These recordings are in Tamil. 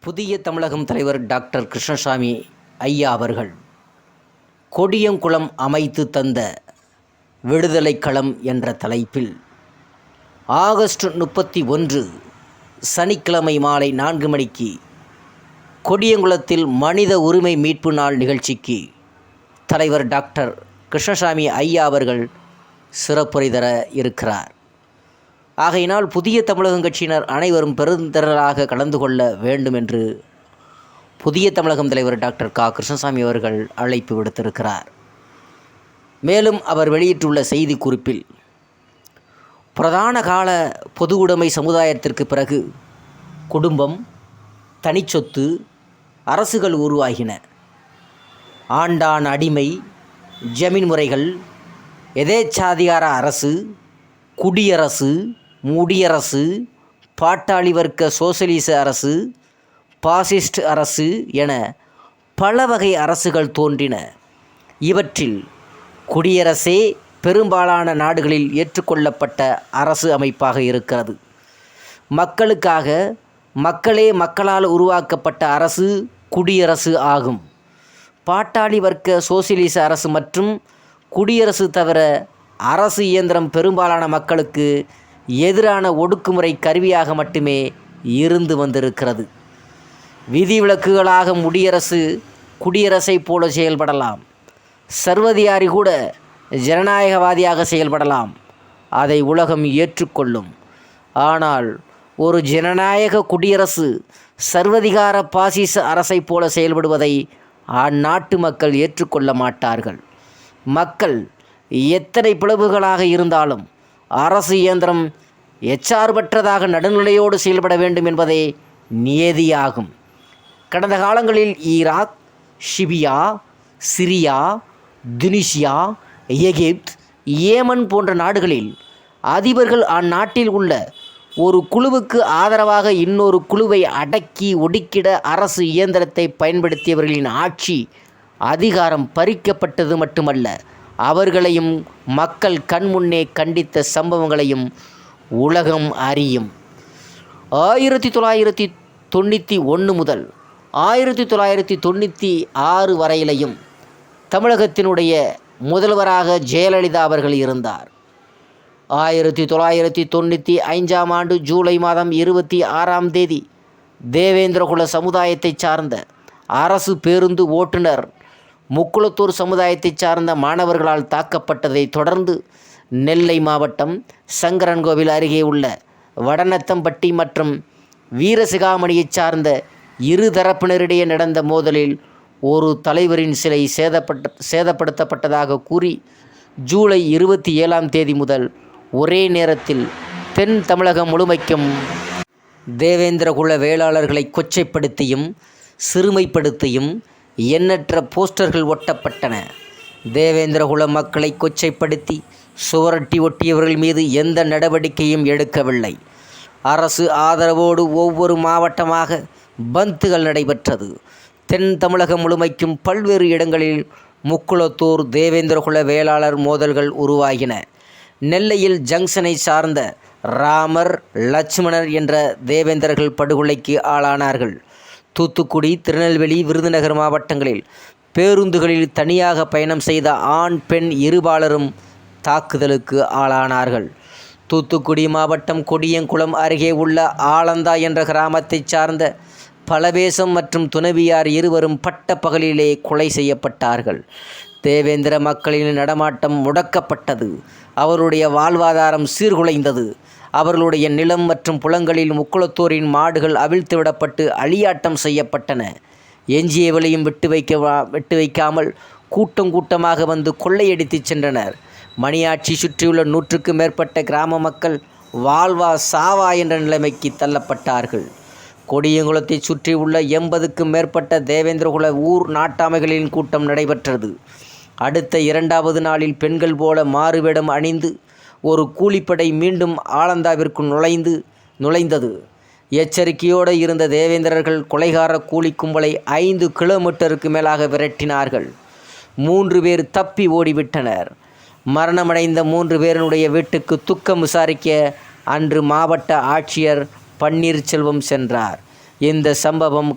புதிய தமிழகம் தலைவர் டாக்டர் கிருஷ்ணசாமி ஐயா அவர்கள் கொடியங்குளம் அமைத்து தந்த விடுதலை களம் என்ற தலைப்பில் ஆகஸ்ட் 31 சனிக்கிழமை மாலை 4 மணிக்கு கொடியங்குளத்தில் மனித உரிமை மீட்பு நாள் நிகழ்ச்சிக்கு தலைவர் டாக்டர் கிருஷ்ணசாமி ஐயா அவர்கள் சிறப்புரை தர இருக்கிறார். ஆகையினால் புதிய தமிழகம் கட்சியினர் அனைவரும் பெருந்திரளாக கலந்து கொள்ள வேண்டும் என்று புதிய தமிழகம் தலைவர் டாக்டர் கிருஷ்ணசாமி அவர்கள் அழைப்பு விடுத்திருக்கிறார். மேலும் அவர் வெளியிட்டுள்ள செய்தி குறிப்பில், பிரதான கால பொது உடைமை சமுதாயத்திற்கு பிறகு குடும்பம், தனிச்சொத்து, அரசுகள் உருவாகின. ஆண்டான் அடிமை, ஜமீன் முறைகள், எதேச்சாதிகார அரசு, குடியரசு, முடியரசு, பாட்டாளி வர்க்க சோசலிச அரசு, பாசிஸ்ட் அரசு என பல வகை அரசுகள் தோன்றின. இவற்றில் குடியரசே பெரும்பாலான நாடுகளில் ஏற்றுக்கொள்ளப்பட்ட அரசு அமைப்பாக இருக்கிறது. மக்களுக்காக மக்களே மக்களால் உருவாக்கப்பட்ட அரசு குடியரசு ஆகும். பாட்டாளி வர்க்க சோசியலிச அரசு மற்றும் குடியரசு தவிர அரசு இயந்திரம் பெரும்பாலான மக்களுக்கு எதிரான ஒடுக்குமுறை கருவியாக மட்டுமே இருந்து வந்திருக்கிறது. விதிவிலக்குகளாக முடியரசு குடியரசை போல செயல்படலாம். சர்வதிகாரி கூட ஜனநாயகவாதியாக செயல்படலாம். அதை உலகம் ஏற்றுக்கொள்ளும். ஆனால் ஒரு ஜனநாயக குடியரசு சர்வதிகார பாசிச அரசை போல செயல்படுவதை அந்நாட்டு மக்கள் ஏற்றுக்கொள்ள மாட்டார்கள். மக்கள் எத்தனை பிளவுகளாக இருந்தாலும் அரசு இயந்திரம் எச்சார்பற்றதாக நடுநிலையோடு செயல்பட வேண்டும் என்பதே நியதியாகும். கடந்த காலங்களில் ஈராக், லிபியா, சிரியா, துனிசியா, எகிப்து, ஏமன் போன்ற நாடுகளில் அதிபர்கள் அந்நாட்டில் உள்ள ஒரு குழுவுக்கு ஆதரவாக இன்னொரு குழுவை அடக்கி ஒடுக்கிட அரசு இயந்திரத்தை பயன்படுத்தியவர்களின் ஆட்சி அதிகாரம் பறிக்கப்பட்டது மட்டுமல்ல, அவர்களையும் மக்கள் கண்முன்னே கண்டித்த சம்பவங்களையும் உலகம் அறியும். 1991 முதல் 1996 வரையிலையும் தமிழகத்தினுடைய முதல்வராக ஜெயலலிதா அவர்கள் இருந்தார். 1995 ஆண்டு ஜூலை மாதம் 26ஆம் தேதி தேவேந்திரகுல சமுதாயத்தைச் சார்ந்த அரசு பேருந்து ஓட்டுநர் முக்குளத்தூர் சமுதாயத்தைச் சார்ந்த மாணவர்களால் தாக்கப்பட்டதை தொடர்ந்து நெல்லை மாவட்டம் சங்கரன்கோவில் அருகே உள்ள வடநத்தம்பட்டி மற்றும் வீரசிகாமணியைச் சார்ந்த இரு தரப்பினரிடையே நடந்த மோதலில் ஒரு தலைவரின் சிலை சேதப்படுத்தப்பட்டதாக கூறி ஜூலை 27ஆம் தேதி முதல் ஒரே நேரத்தில் தென் தமிழகம் முழுமைக்கும் தேவேந்திரகுல வேளாளர்களை கொச்சைப்படுத்தியும் சிறுமைப்படுத்தியும் எண்ணற்ற போஸ்டர்கள் ஒட்டப்பட்டன. தேவேந்திரகுல மக்களை கொச்சைப்படுத்தி சுவரட்டி ஒட்டியவர்கள் மீது எந்த நடவடிக்கையும் எடுக்கவில்லை. அரசு ஆதரவோடு ஒவ்வொரு மாவட்டமாக பந்துகள் நடைபெற்றது. தென் தமிழகம் முழுமைக்கும் பல்வேறு இடங்களில் முக்குளத்தூர் தேவேந்திரகுல வேளாளர் மோதல்கள் உருவாகின. நெல்லையில் ஜங்ஷனை சார்ந்த ராமர், லட்சுமணர் என்ற தேவேந்திரர்கள் படுகொலைக்கு ஆளானார்கள். தூத்துக்குடி, திருநெல்வேலி, விருதுநகர் மாவட்டங்களில் பேருந்துகளில் தனியாக பயணம் செய்த ஆண், பெண் இருபாலரும் தாக்குதலுக்கு ஆளானார்கள். தூத்துக்குடி மாவட்டம் கொடியங்குளம் அருகே உள்ள ஆலந்தா என்ற கிராமத்தைச் சார்ந்த பலவேசம் மற்றும் துணைவியார் இருவரும் பட்ட பகலிலே கொலை செய்யப்பட்டார்கள். தேவேந்திர மக்களின் நடமாட்டம் முடக்கப்பட்டது. அவருடைய வாழ்வாதாரம் சீர்குலைந்தது. அவர்களுடைய நிலம் மற்றும் புலங்களில் முக்குளத்தோரின் மாடுகள் அவிழ்த்து விடப்பட்டு அழியாட்டம் செய்யப்பட்டன. எஞ்சியவளையும் விட்டு வைக்காமல் கூட்டம் கூட்டமாக வந்து கொள்ளையடித்து சென்றனர். மணியாட்சி சுற்றியுள்ள 100க்கும் மேற்பட்ட கிராம மக்கள் வாழ்வா சாவா என்ற நிலைமைக்கு தள்ளப்பட்டார்கள். கொடியங்குளத்தை சுற்றி உள்ள 80க்கும் மேற்பட்ட தேவேந்திரகுல ஊர் நாட்டாமைகளின் கூட்டம் நடைபெற்றது. அடுத்த 2வது நாளில் பெண்கள் போல மாறுவேடம் அணிந்து ஒரு கூலிப்படை மீண்டும் ஆலந்தாவிற்கு நுழைந்தது. எச்சரிக்கையோடு இருந்த தேவேந்திரர்கள் கொலைகார கூலி கும்பலை 5 கிலோமீட்டருக்கு மேலாக விரட்டினார்கள். 3 பேர் தப்பி ஓடிவிட்டனர். மரணமடைந்த 3 பேருடைய வீட்டுக்கு துக்கம் விசாரிக்க அன்று மாவட்ட ஆட்சியர் பன்னீர்செல்வம் சென்றார். இந்த சம்பவம்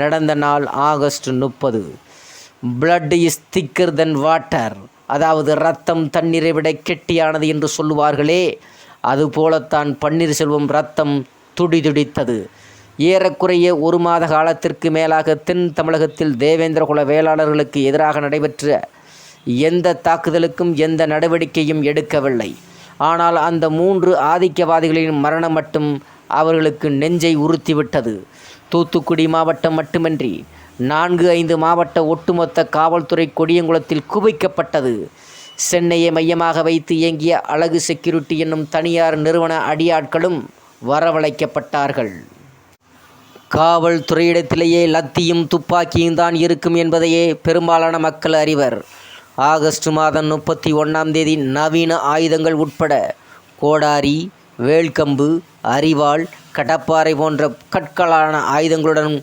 நடந்த நாள் ஆகஸ்ட் 30. பிளட் இஸ் திக்கர் தென் வாட்டர், அதாவது இரத்தம் தண்ணீரை விட கெட்டியானது என்று சொல்லுவார்களே, அதுபோலத்தான் பன்னீர்செல்வம் இரத்தம் துடிதுடித்தது. ஏறக்குறைய 1 மாத காலத்திற்கு மேலாக தென் தமிழகத்தில் தேவேந்திரகுல வேளாளர்களுக்கு எதிராக நடைபெற்ற எந்த தாக்குதலுக்கும் எந்த நடவடிக்கையும் எடுக்கவில்லை. ஆனால் அந்த 3 ஆதிக்கவாதிகளின் மரணம் மட்டும் அவர்களுக்கு நெஞ்சை உறுத்திவிட்டது. தூத்துக்குடி மாவட்டம் மட்டுமின்றி 4-5 மாவட்ட ஒட்டுமொத்த காவல்துறை கொடியங்குளத்தில் குவிக்கப்பட்டது. சென்னையை மையமாக வைத்து இயங்கிய அழகு செக்யூரிட்டி என்னும் தனியார் நிறுவன அடியாட்களும் வரவழைக்கப்பட்டார்கள். காவல்துறையிடத்திலேயே லத்தியும் துப்பாக்கியும் தான் இருக்கும் என்பதையே பெரும்பாலான மக்கள் அறிவர். ஆகஸ்ட் மாதம் 31 நவீன ஆயுதங்கள் உட்பட கோடாரி, வேல்கம்பு, அரிவாள், கடப்பாரை போன்ற கற்களான ஆயுதங்களுடன்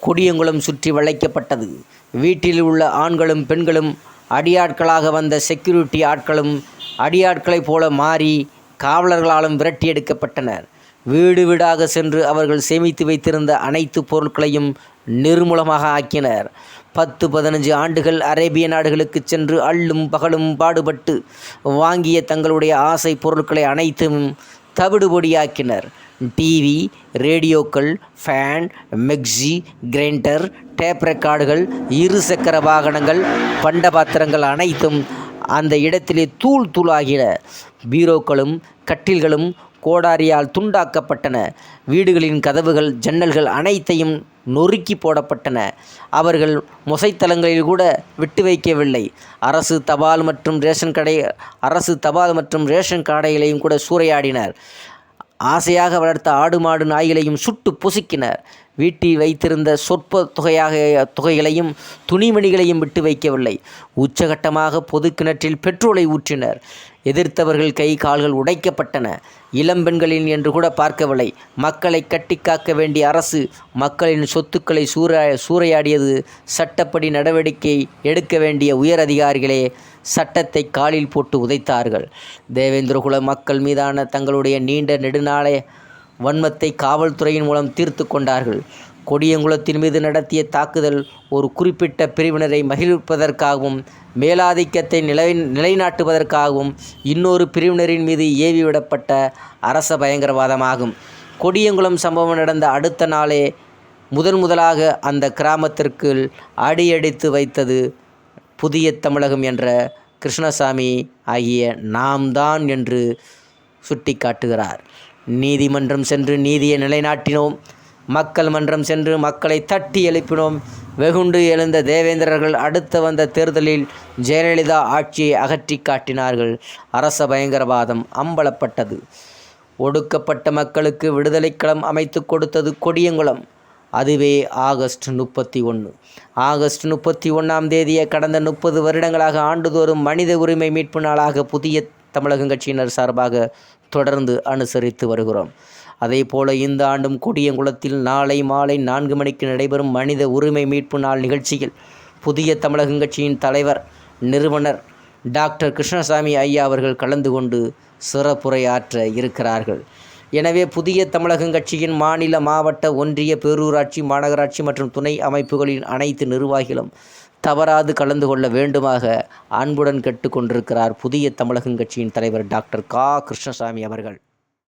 கொடியங்குளம் சுற்றி வளைக்கப்பட்டது. வீட்டில் உள்ள ஆண்களும் பெண்களும் அடியாட்களாக வந்த செக்யூரிட்டி ஆட்களும் அடியாட்களைப் போல மாறி காவலர்களாலும் விரட்டி எடுக்கப்பட்டனர். வீடு வீடாக சென்று அவர்கள் சேமித்து வைத்திருந்த அனைத்து பொருட்களையும் நிர்மூலமாக ஆக்கினர். 10-15 ஆண்டுகள் அரேபிய நாடுகளுக்கு சென்று அள்ளும் பகலும் பாடுபட்டு வாங்கிய தங்களுடைய ஆசை பொருட்களை அனைத்தும் தவிடுபொடியாக்கினர். டிவி, ரேடியோக்கள், ஃபேன், மிக்ஸி, கிரைண்டர், டேப் ரெக்கார்டுகள், 2 சக்கர வாகனங்கள், பண்டபாத்திரங்கள் அனைத்தும் அந்த இடத்திலே தூள் தூளாகின. பீரோக்களும் கட்டில்களும் கோடாரியால் துண்டாக்கப்பட்டன. வீடுகளின் கதவுகள், ஜன்னல்கள் அனைத்தையும் நொறுக்கி போடப்பட்டன. அவர்கள் மொசைத்தலங்களில் கூட விட்டு வைக்கவில்லை. அரசு தபால் மற்றும் ரேஷன் கடைகளையும் கூட சூறையாடினர். ஆசையாக வளர்த்த ஆடு மாடு நாய்களையும் சுட்டு பொசுக்கினர். வீட்டில் வைத்திருந்த சொற்ப தொகைகளையும் துணிமணிகளையும் விட்டு வைக்கவில்லை. உச்சகட்டமாக பொது கிணற்றில் பெட்ரோலை ஊற்றினர். எதிர்த்தவர்கள் கை கால்கள் உடைக்கப்பட்டன. இளம்பெண்களின் என்று கூட பார்க்கவில்லை. மக்களை கட்டி காக்க வேண்டிய அரசு மக்களின் சொத்துக்களை சூறையாடியது. சட்டப்படி நடவடிக்கை எடுக்க வேண்டிய உயர் அதிகாரிகளே சட்டத்தை காலில் போட்டு உதைத்தார்கள். தேவேந்திரகுல மக்கள் மீதான தங்களுடைய நீண்ட நெடுநாள வன்மத்தை காவல்துறையின் மூலம் தீர்த்து கொண்டார்கள். கொடியங்குளத்தின் மீது நடத்திய தாக்குதல் ஒரு குறிப்பிட்ட பிரிவினரை மகிழ்விப்பதற்காகவும் மேலாதிக்கத்தை நிலைநாட்டுவதற்காகவும் இன்னொரு பிரிவினரின் மீது ஏவி விடப்பட்ட அரச பயங்கரவாதமாகும். கொடியங்குளம் சம்பவம் நடந்த அடுத்த நாளே முதலாக அந்த கிராமத்திற்கு அடியெடுத்து வைத்தது புதிய தமிழகம் என்ற கிருஷ்ணசாமி ஆகிய நாம் தான் என்று சுட்டி காட்டுகிறார். நீதிமன்றம் சென்று நீதியை நிலைநாட்டினோம். மக்கள் மன்றம் சென்று மக்களை தட்டி எழுப்பினோம். வெகுண்டு எழுந்த தேவேந்திரர்கள் அடுத்து வந்த தேர்தலில் ஜெயலலிதா ஆட்சியை அகற்றி காட்டினார்கள். அரச பயங்கரவாதம் அம்பலப்பட்டது. ஒடுக்கப்பட்ட மக்களுக்கு விடுதலைக்களம் அமைத்து கொடுத்தது கொடியங்குளம். அதுவே ஆகஸ்ட் 31. ஆகஸ்ட் 31 கடந்த 30 வருடங்களாக ஆண்டுதோறும் மனித உரிமை மீட்பு நாளாக புதிய தமிழகம் கட்சியினர் சார்பாக தொடர்ந்து அனுசரித்து வருகிறோம். அதேபோல இந்த ஆண்டும் கொடியங்குளத்தில் நாளை மாலை 4 மணிக்கு நடைபெறும் மனித உரிமை மீட்பு நாள் நிகழ்ச்சியில் புதிய தமிழகம் கட்சியின் தலைவர், நிறுவனர் டாக்டர் கிருஷ்ணசாமி ஐயா அவர்கள் கலந்து கொண்டு சிறப்புரையாற்ற இருக்கிறார்கள். எனவே புதிய தமிழகம் கட்சியின் மாநில, மாவட்ட, ஒன்றிய, பேரூராட்சி, மாநகராட்சி மற்றும் துணை அமைப்புகளின் அனைத்து நிர்வாகிகளும் தவறாது கலந்து கொள்ள வேண்டுமாக அன்புடன் கேட்டுக்கொண்டிருக்கிறார் புதிய தமிழகம் கட்சியின் தலைவர் டாக்டர் கிருஷ்ணசாமி அவர்கள்.